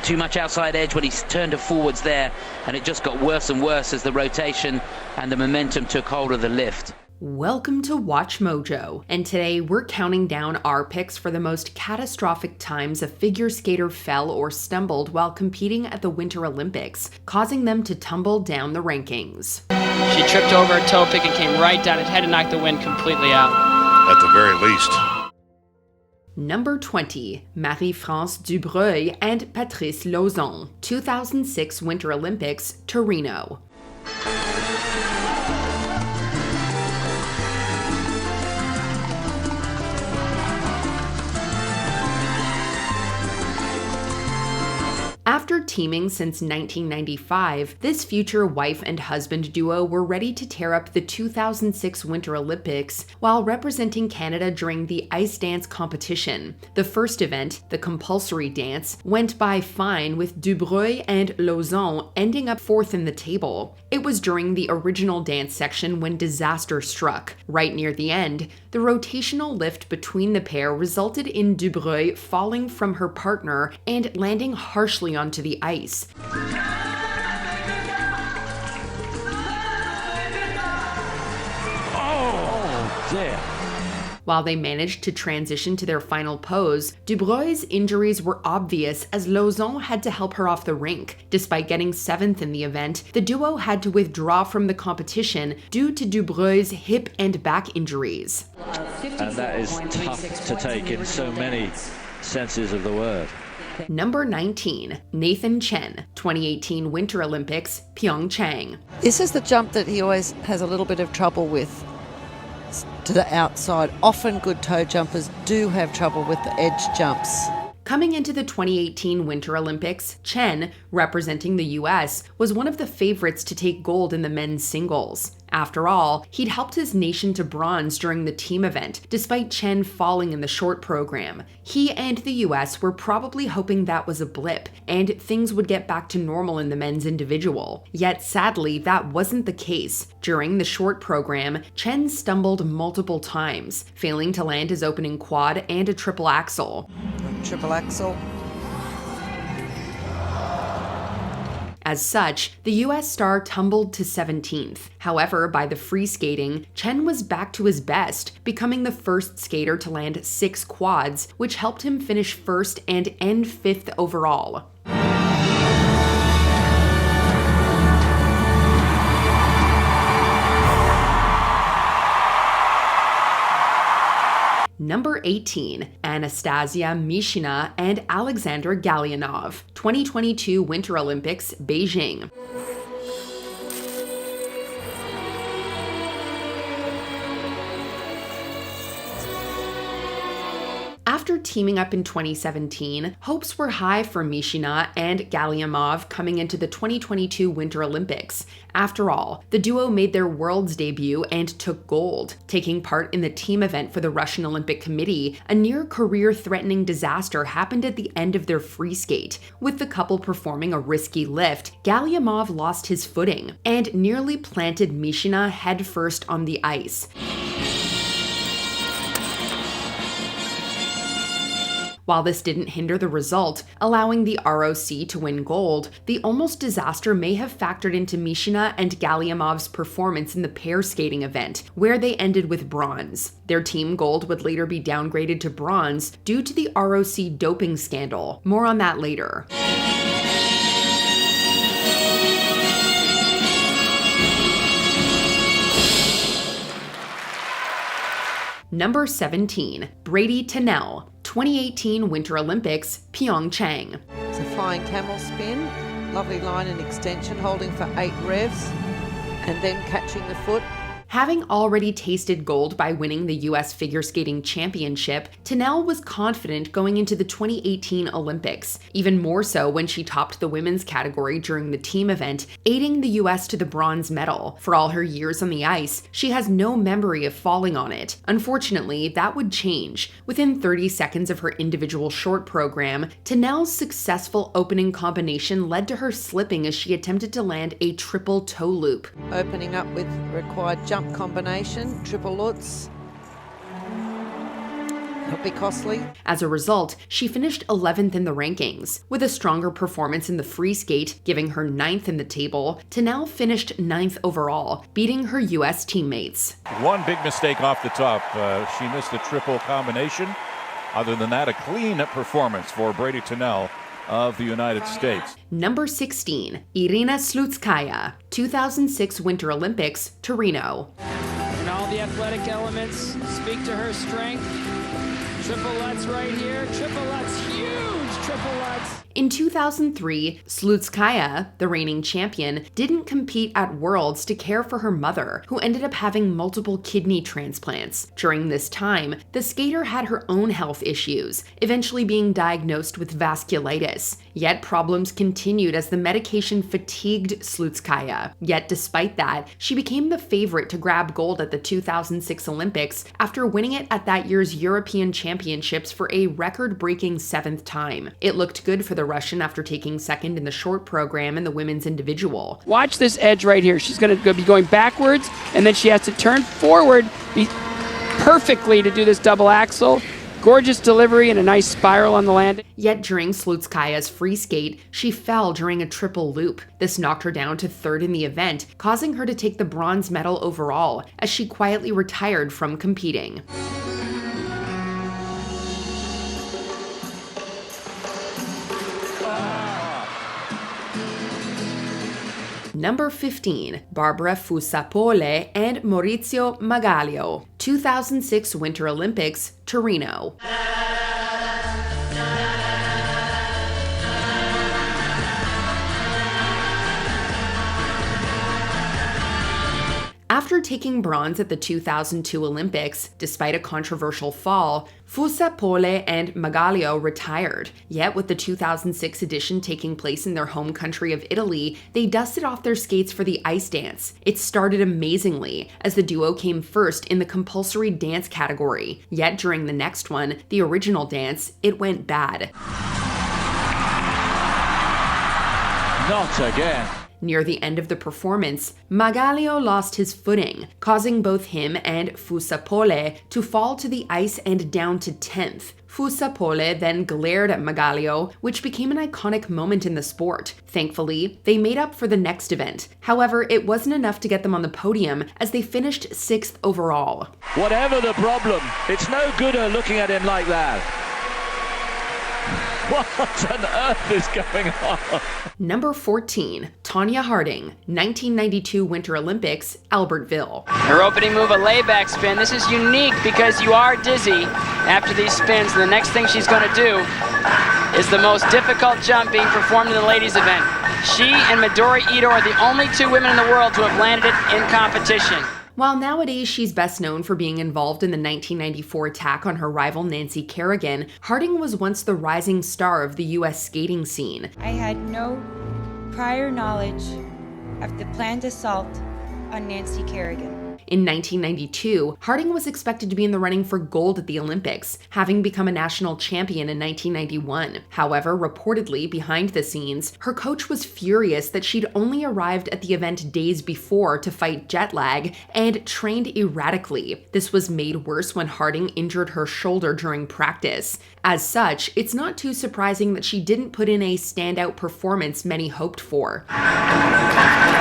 too much outside edge when he turned her forwards there, and it just got worse and worse as the rotation and the momentum took hold of the lift. Welcome to Watch Mojo, and today we're counting down our picks for the most catastrophic times a figure skater fell or stumbled while competing at the Winter Olympics, causing them to tumble down the rankings. She tripped over a toe pick and came right down. It had to knock the wind completely out. At the very least. Number 20, Marie-France Dubreuil and Patrice Lauzon, 2006 Winter Olympics, Torino. After teaming since 1995, this future wife and husband duo were ready to tear up the 2006 Winter Olympics while representing Canada during the ice dance competition. The first event, the compulsory dance, went by fine with Dubreuil and Lauzon ending up fourth in the table. It was during the original dance section when disaster struck. Right near the end, the rotational lift between the pair resulted in Dubreuil falling from her partner and landing harshly onto the ice. Oh dear. While they managed to transition to their final pose, Dubreuil's injuries were obvious as Lauzon had to help her off the rink. Despite getting 7th in the event, the duo had to withdraw from the competition due to Dubreuil's hip and back injuries. And that is tough to take in so many senses of the word. Number 19, Nathan Chen, 2018 Winter Olympics, PyeongChang. This is the jump that he always has a little bit of trouble with, to the outside. Often good toe jumpers do have trouble with the edge jumps. Coming into the 2018 Winter Olympics, Chen, representing the US, was one of the favorites to take gold in the men's singles. After all, he'd helped his nation to bronze during the team event, despite Chen falling in the short program. He and the US were probably hoping that was a blip, and things would get back to normal in the men's individual. Yet sadly, that wasn't the case. During the short program, Chen stumbled multiple times, failing to land his opening quad and a triple axel. Triple axel. As such, the US star tumbled to 17th. However, by the free skating, Chen was back to his best, becoming the first skater to land 6 quads, which helped him finish first and end 5th overall. Number 18, Anastasia Mishina and Alexander Galliamov, 2022 Winter Olympics, Beijing. After teaming up in 2017, hopes were high for Mishina and Galliamov coming into the 2022 Winter Olympics. After all, the duo made their world's debut and took gold. Taking part in the team event for the Russian Olympic Committee, a near-career-threatening disaster happened at the end of their free skate. With the couple performing a risky lift, Galliamov lost his footing and nearly planted Mishina headfirst on the ice. While this didn't hinder the result, allowing the ROC to win gold, the almost disaster may have factored into Mishina and Galliamov's performance in the pair skating event, where they ended with bronze. Their team gold would later be downgraded to bronze due to the ROC doping scandal. More on that later. Number 17, Bradie Tennell, 2018 Winter Olympics, PyeongChang. It's a flying camel spin, lovely line and extension, holding for 8 revs, and then catching the foot. Having already tasted gold by winning the US Figure Skating Championship, Tennell was confident going into the 2018 Olympics, even more so when she topped the women's category during the team event, aiding the US to the bronze medal. For all her years on the ice, she has no memory of falling on it. Unfortunately, that would change. Within 30 seconds of her individual short program, Tennell's successful opening combination led to her slipping as she attempted to land a triple toe loop. Opening up with required jump combination, triple lutz. Could be costly. As a result, she finished 11th in the rankings. With a stronger performance in the free skate, giving her 9th in the table, Tennell finished 9th overall, beating her U.S. teammates. One big mistake off the top. She missed a triple combination. Other than that, a clean performance for Bradie Tennell of the United States. Number 16, Irina Slutskaya, 2006 Winter Olympics, Torino. And all the athletic elements speak to her strength. Triple Lutz right here. Triple Lutz, huge triple Lutz. In 2003, Slutskaya, the reigning champion, didn't compete at Worlds to care for her mother, who ended up having multiple kidney transplants. During this time, the skater had her own health issues, eventually being diagnosed with vasculitis. Yet problems continued as the medication fatigued Slutskaya. Yet despite that, she became the favorite to grab gold at the 2006 Olympics after winning it at that year's European Championships for a record-breaking 7th time. It looked good for the Russian after taking second in the short program and the women's individual. Watch this edge right here. She's going to be going backwards, and then she has to turn forward perfectly to do this double axel. Gorgeous delivery and a nice spiral on the landing. Yet during Slutskaya's free skate, she fell during a triple loop. This knocked her down to 3rd in the event, causing her to take the bronze medal overall, as she quietly retired from competing. Number 15, Barbara Fusar-Poli and Maurizio Margaglio, 2006 Winter Olympics, Torino. After taking bronze at the 2002 Olympics, despite a controversial fall, Fusar-Poli and Margaglio retired. Yet with the 2006 edition taking place in their home country of Italy, they dusted off their skates for the ice dance. It started amazingly, as the duo came first in the compulsory dance category. Yet during the next one, the original dance, it went bad. Not again. Near the end of the performance, Margaglio lost his footing, causing both him and Fusar-Poli to fall to the ice and down to 10th. Fusar-Poli then glared at Margaglio, which became an iconic moment in the sport. Thankfully, they made up for the next event. However, it wasn't enough to get them on the podium, as they finished 6th overall. Whatever the problem, it's no good looking at him like that. What on earth is going on? Number 14, Tonya Harding, 1992 Winter Olympics, Albertville. Her opening move, a layback spin. This is unique because you are dizzy after these spins, and the next thing she's going to do is the most difficult jump being performed in the ladies' event. She and Midori Ito are the only 2 women in the world to have landed it in competition. While nowadays she's best known for being involved in the 1994 attack on her rival Nancy Kerrigan, Harding was once the rising star of the U.S. skating scene. I had no prior knowledge of the planned assault on Nancy Kerrigan. In 1992, Harding was expected to be in the running for gold at the Olympics, having become a national champion in 1991. However, reportedly, behind the scenes, her coach was furious that she'd only arrived at the event days before to fight jet lag and trained erratically. This was made worse when Harding injured her shoulder during practice. As such, it's not too surprising that she didn't put in a standout performance many hoped for.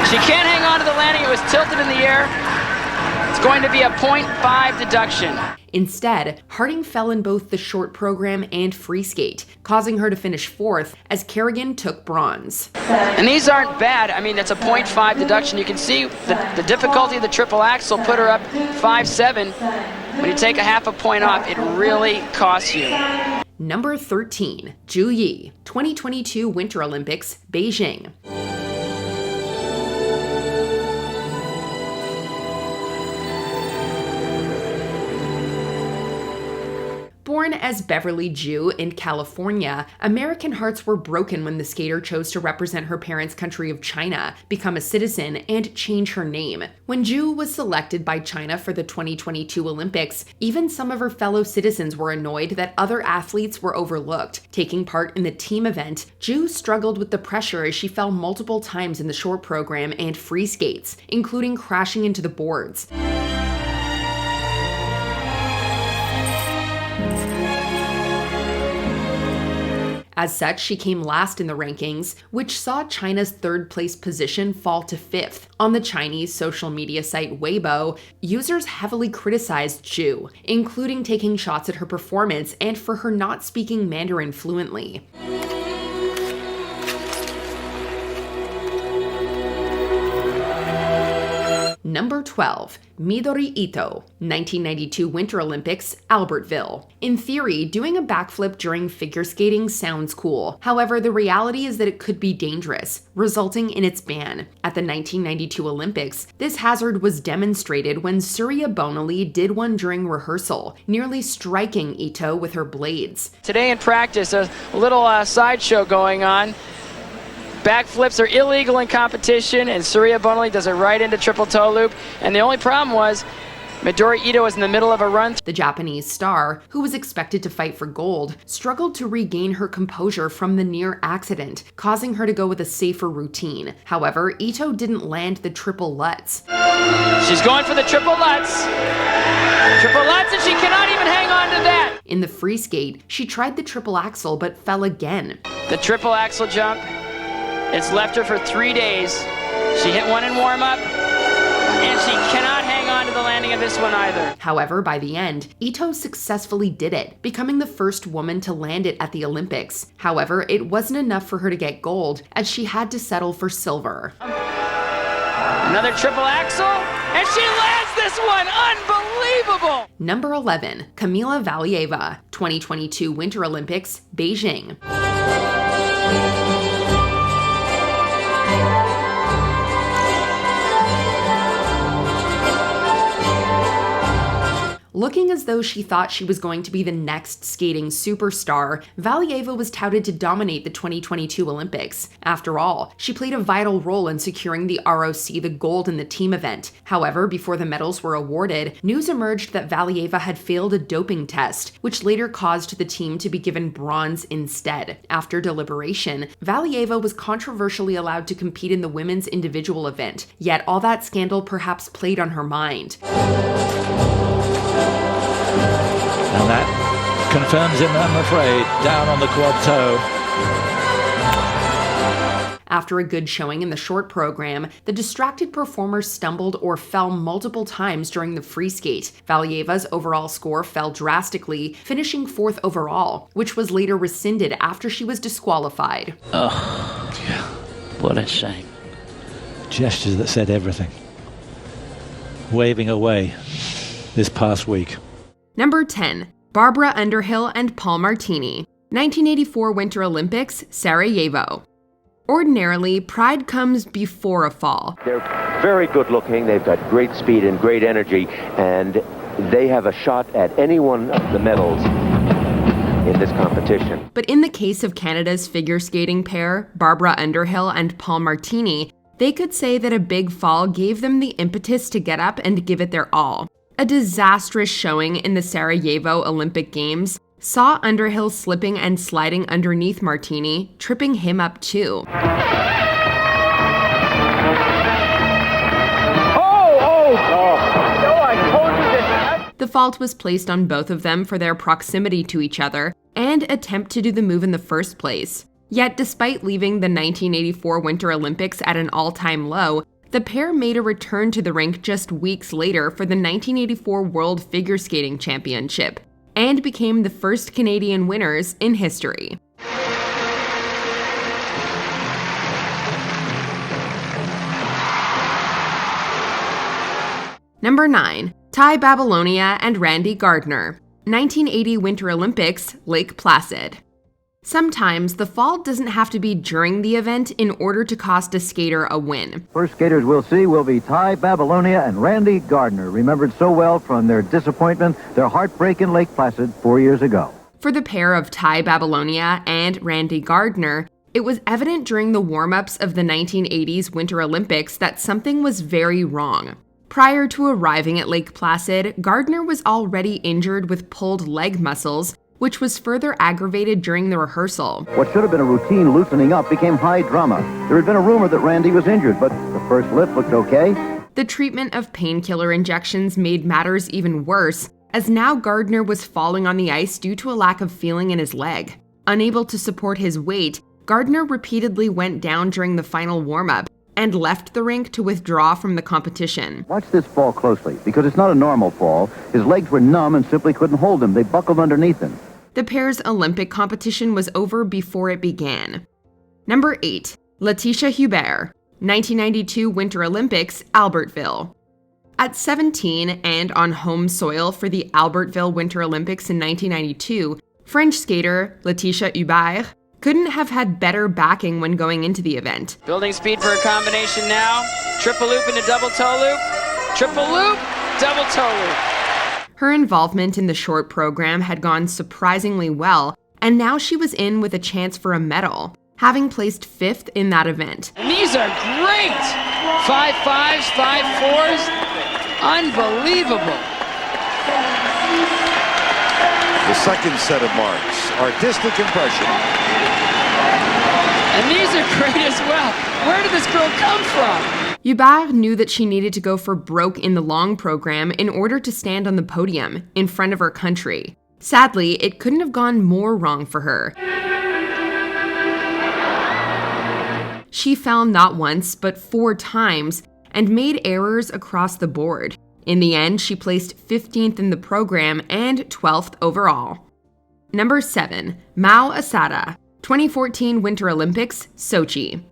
She can't hang on to the landing. It was tilted in the air. It's going to be a 0.5 deduction. Instead, Harding fell in both the short program and free skate, causing her to finish 4th as Kerrigan took bronze. And these aren't bad. I mean, that's a 0.5 deduction. You can see the difficulty of the triple axel put her up 5.7. When you take a half a point off, it really costs you. Number 13, Zhu Yi, 2022 Winter Olympics, Beijing. Born as Beverly Zhu in California, American hearts were broken when the skater chose to represent her parents' country of China, become a citizen, and change her name. When Zhu was selected by China for the 2022 Olympics, even some of her fellow citizens were annoyed that other athletes were overlooked. Taking part in the team event, Zhu struggled with the pressure as she fell multiple times in the short program and free skates, including crashing into the boards. As such, she came last in the rankings, which saw China's third-place position fall to 5th. On the Chinese social media site Weibo, users heavily criticized Zhu, including taking shots at her performance and for her not speaking Mandarin fluently. Number 12. Midori Ito, 1992 Winter Olympics, Albertville. In theory, doing a backflip during figure skating sounds cool. However, the reality is that it could be dangerous, resulting in its ban. At the 1992 Olympics, this hazard was demonstrated when Surya Bonali did one during rehearsal, nearly striking Ito with her blades. Today in practice, a little sideshow going on. Backflips are illegal in competition, and Surya Bonali does it right into triple toe loop. And the only problem was Midori Ito was in the middle of a run. The Japanese star, who was expected to fight for gold, struggled to regain her composure from the near accident, causing her to go with a safer routine. However, Ito didn't land the triple Lutz. She's going for the triple Lutz. Triple Lutz, and she cannot even hang on to that. In the free skate, she tried the triple Axel but fell again. The triple Axel jump. It's left her for 3 days. She hit one in warm-up, and she cannot hang on to the landing of this one either. However, by the end, Ito successfully did it, becoming the first woman to land it at the Olympics. However, it wasn't enough for her to get gold, as she had to settle for silver. Another triple Axel, and she lands this one! Unbelievable! Number 11. Kamila Valieva, 2022 Winter Olympics, Beijing. Looking as though she thought she was going to be the next skating superstar, Valieva was touted to dominate the 2022 Olympics. After all, she played a vital role in securing the ROC the gold in the team event. However, before the medals were awarded, news emerged that Valieva had failed a doping test, which later caused the team to be given bronze instead. After deliberation, Valieva was controversially allowed to compete in the women's individual event, yet all that scandal perhaps played on her mind. And that confirms him, I'm afraid, down on the quad toe. After a good showing in the short program, the distracted performer stumbled or fell multiple times during the free skate. Valieva's overall score fell drastically, finishing 4th overall, which was later rescinded after she was disqualified. Oh, yeah. What a shame. Gestures that said everything. Waving away this past week. Number 10. Barbara Underhill and Paul Martini, 1984 Winter Olympics, Sarajevo. Ordinarily, pride comes before a fall. They're very good looking, they've got great speed and great energy, and they have a shot at any one of the medals in this competition. But in the case of Canada's figure skating pair, Barbara Underhill and Paul Martini, they could say that a big fall gave them the impetus to get up and give it their all. A disastrous showing in the Sarajevo Olympic Games saw Underhill slipping and sliding underneath Martini, tripping him up too. The fault was placed on both of them for their proximity to each other and attempt to do the move in the first place. Yet despite leaving the 1984 Winter Olympics at an all-time low, the pair made a return to the rink just weeks later for the 1984 World Figure Skating Championship, and became the first Canadian winners in history. Number 9. Babilonia and Randy Gardner, 1980 Winter Olympics, Lake Placid. Sometimes the fall doesn't have to be during the event in order to cost a skater a win. First skaters we'll see will be Babilonia and Randy Gardner, remembered so well from their disappointment, their heartbreak in Lake Placid 4 years ago. For the pair of Babilonia and Randy Gardner, it was evident during the warm-ups of the 1980s Winter Olympics that something was very wrong. Prior to arriving at Lake Placid, Gardner was already injured with pulled leg muscles, which was further aggravated during the rehearsal. What should have been a routine loosening up became high drama. There had been a rumor that Randy was injured, but the first lift looked okay. The treatment of painkiller injections made matters even worse, as now Gardner was falling on the ice due to a lack of feeling in his leg. Unable to support his weight, Gardner repeatedly went down during the final warm-up and left the rink to withdraw from the competition. Watch this fall closely, because it's not a normal fall. His legs were numb and simply couldn't hold him. They buckled underneath him. The pair's Olympic competition was over before it began. Number 8. Laetitia Hubert, 1992 Winter Olympics, Albertville. At 17 and on home soil for the Albertville Winter Olympics in 1992, French skater Laetitia Hubert couldn't have had better backing when going into the event. Building speed for a combination now. Triple loop into double toe loop. Triple loop, double toe loop. Her involvement in the short program had gone surprisingly well, and now she was in with a chance for a medal, having placed 5th in that event. And these are great! 5.5s, 5.4s. Unbelievable. The second set of marks. Artistic impression. And these are great as well. Where did this girl come from? Hubert knew that she needed to go for broke in the long program in order to stand on the podium in front of her country. Sadly, it couldn't have gone more wrong for her. She fell not once, but 4 times, and made errors across the board. In the end, she placed 15th in the program and 12th overall. Number 7. Mao Asada, 2014 Winter Olympics, Sochi.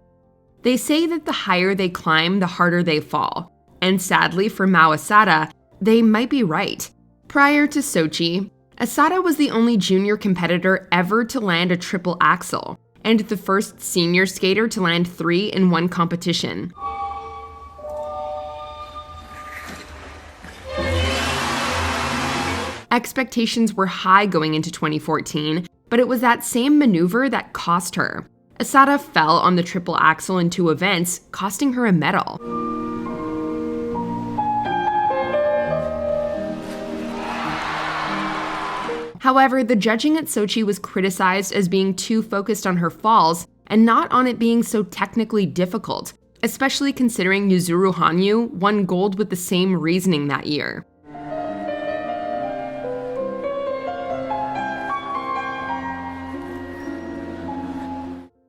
They say that the higher they climb, the harder they fall. And sadly for Mao Asada, they might be right. Prior to Sochi, Asada was the only junior competitor ever to land a triple axel, and the first senior skater to land 3 in one competition. Expectations were high going into 2014, but it was that same maneuver that cost her. Asada fell on the triple axel in 2 events, costing her a medal. However, the judging at Sochi was criticized as being too focused on her falls and not on it being so technically difficult, especially considering Yuzuru Hanyu won gold with the same reasoning that year.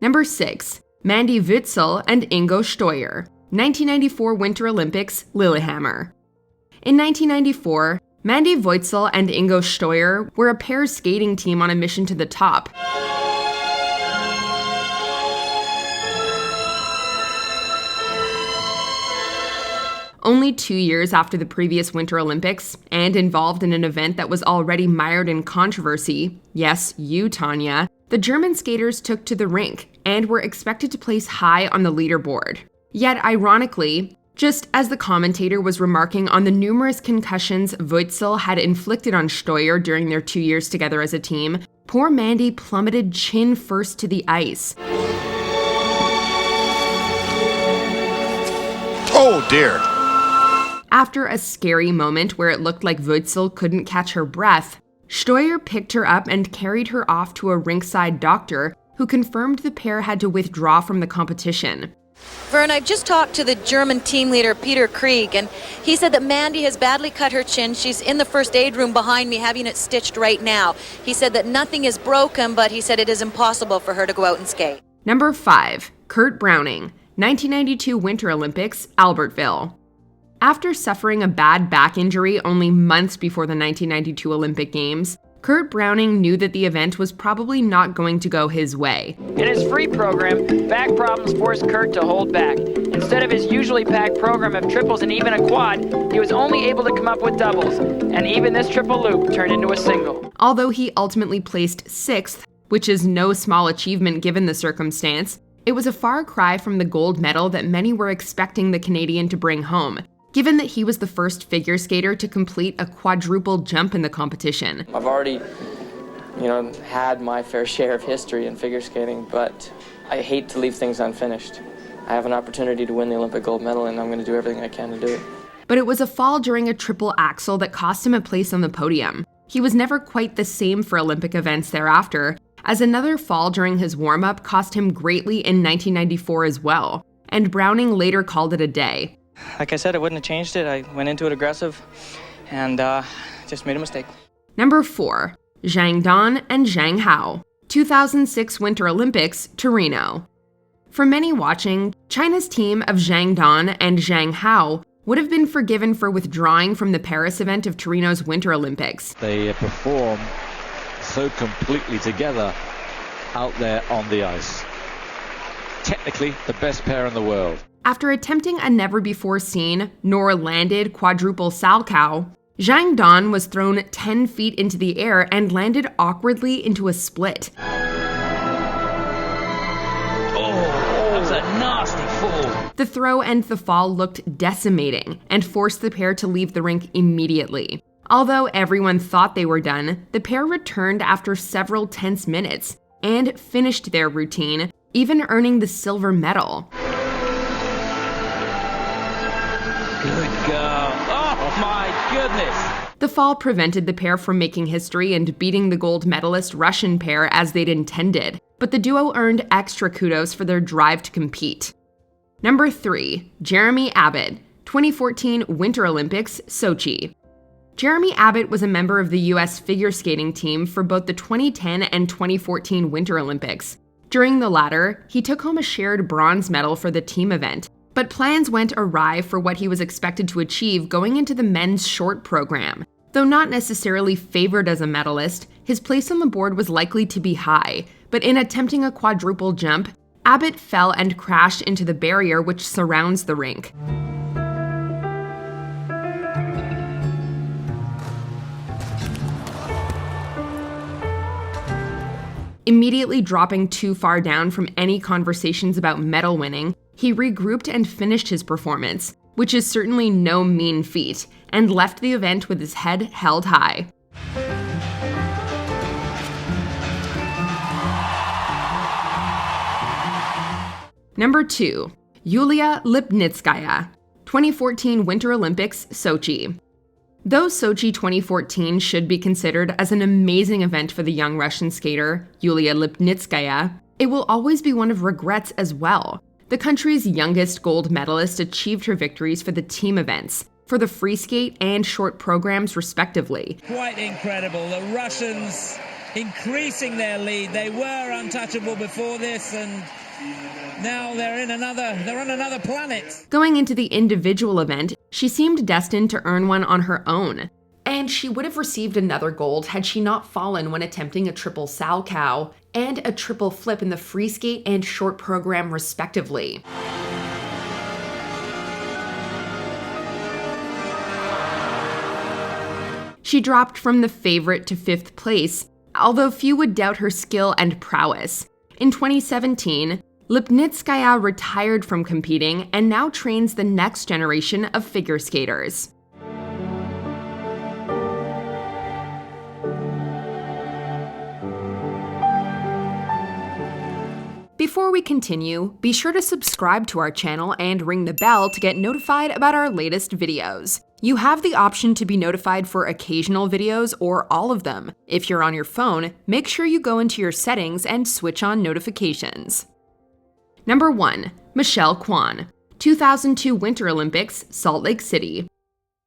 Number 6. Mandy Wotzel and Ingo Steuer, 1994 Winter Olympics, Lillehammer. In 1994, Mandy Wotzel and Ingo Steuer were a pair skating team on a mission to the top. Only 2 years after the previous Winter Olympics, and involved in an event that was already mired in controversy, yes, you, Tonya, the German skaters took to the rink and were expected to place high on the leaderboard. Yet, ironically, just as the commentator was remarking on the numerous concussions Wotzel had inflicted on Steuer during their 2 years together as a team, poor Mandy plummeted chin first to the ice. Oh dear. After a scary moment where it looked like Wotzel couldn't catch her breath, Steuer picked her up and carried her off to a rinkside doctor who confirmed the pair had to withdraw from the competition. Vern, I've just talked to the German team leader, Peter Krieg, and he said that Mandy has badly cut her chin. She's in the first aid room behind me having it stitched right now. He said that nothing is broken, but he said it is impossible for her to go out and skate. Number 5. Kurt Browning, 1992 Winter Olympics, Albertville. After suffering a bad back injury only months before the 1992 Olympic Games, Kurt Browning knew that the event was probably not going to go his way. In his free program, back problems forced Kurt to hold back. Instead of his usually packed program of triples and even a quad, he was only able to come up with doubles, and even this triple loop turned into a single. Although he ultimately placed 6th, which is no small achievement given the circumstance, it was a far cry from the gold medal that many were expecting the Canadian to bring home, given that he was the first figure skater to complete a quadruple jump in the competition. I've already, had my fair share of history in figure skating, but I hate to leave things unfinished. I have an opportunity to win the Olympic gold medal, and I'm going to do everything I can to do it. But it was a fall during a triple axel that cost him a place on the podium. He was never quite the same for Olympic events thereafter, as another fall during his warm-up cost him greatly in 1994 as well, and Browning later called it a day. Like I said, I wouldn't have changed it. I went into it aggressive and just made a mistake. Number 4. Zhang Dan and Zhang Hao, 2006 Winter Olympics, Torino. For many watching, China's team of Zhang Dan and Zhang Hao would have been forgiven for withdrawing from the Paris event of Torino's Winter Olympics. They perform so completely together out there on the ice. Technically, the best pair in the world. After attempting a never-before-seen nor landed quadruple salchow, Zhang Dan was thrown 10 feet into the air and landed awkwardly into a split. That was a nasty fall. The throw and the fall looked decimating and forced the pair to leave the rink immediately. Although everyone thought they were done, the pair returned after several tense minutes and finished their routine, even earning the silver medal. Good girl. Oh my goodness. The fall prevented the pair from making history and beating the gold medalist Russian pair as they'd intended, but the duo earned extra kudos for their drive to compete. Number 3, Jeremy Abbott, 2014 Winter Olympics, Sochi. Jeremy Abbott was a member of the U.S. figure skating team for both the 2010 and 2014 Winter Olympics. During the latter, he took home a shared bronze medal for the team event, but plans went awry for what he was expected to achieve going into the men's short program. Though not necessarily favored as a medalist, his place on the board was likely to be high, but in attempting a quadruple jump, Abbott fell and crashed into the barrier which surrounds the rink. Immediately dropping too far down from any conversations about medal winning, he regrouped and finished his performance, which is certainly no mean feat, and left the event with his head held high. Number 2, Yulia Lipnitskaya, 2014 Winter Olympics, Sochi. Though Sochi 2014 should be considered as an amazing event for the young Russian skater, Yulia Lipnitskaya, it will always be one of regrets as well. The country's youngest gold medalist achieved her victories for the team events, for the free skate and short programs respectively. Quite incredible. The Russians increasing their lead. They were untouchable before this, and now they're on another planet. Going into the individual event, she seemed destined to earn one on her own. And she would have received another gold had she not fallen when attempting a triple salchow and a triple flip in the free skate and short program respectively. She dropped from the favorite to 5th place, although few would doubt her skill and prowess. In 2017, Lipnitskaya retired from competing and now trains the next generation of figure skaters. Before we continue, be sure to subscribe to our channel and ring the bell to get notified about our latest videos. You have the option to be notified for occasional videos or all of them. If you're on your phone, make sure you go into your settings and switch on notifications. Number 1, Michelle Kwan, 2002 Winter Olympics, Salt Lake City.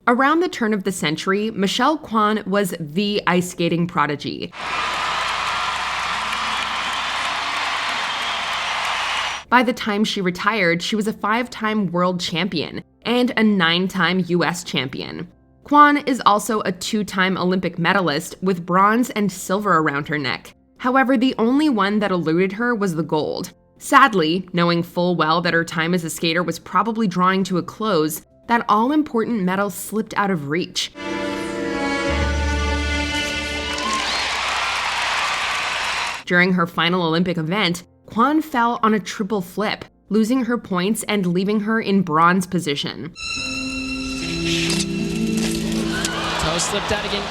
Around the turn of the century, Michelle Kwan was the ice skating prodigy. By the time she retired, she was a 5-time world champion and a 9-time US champion. Kwan is also a 2-time Olympic medalist with bronze and silver around her neck. However, the only one that eluded her was the gold. Sadly, knowing full well that her time as a skater was probably drawing to a close, that all-important medal slipped out of reach. During her final Olympic event, Kwan fell on a triple flip, losing her points and leaving her in bronze position. Toe slipped out again.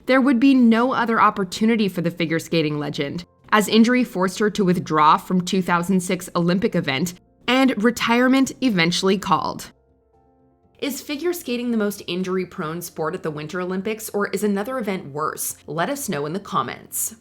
There would be no other opportunity for the figure skating legend, as injury forced her to withdraw from 2006 Olympic event, and retirement eventually called. Is figure skating the most injury-prone sport at the Winter Olympics, or is another event worse? Let us know in the comments.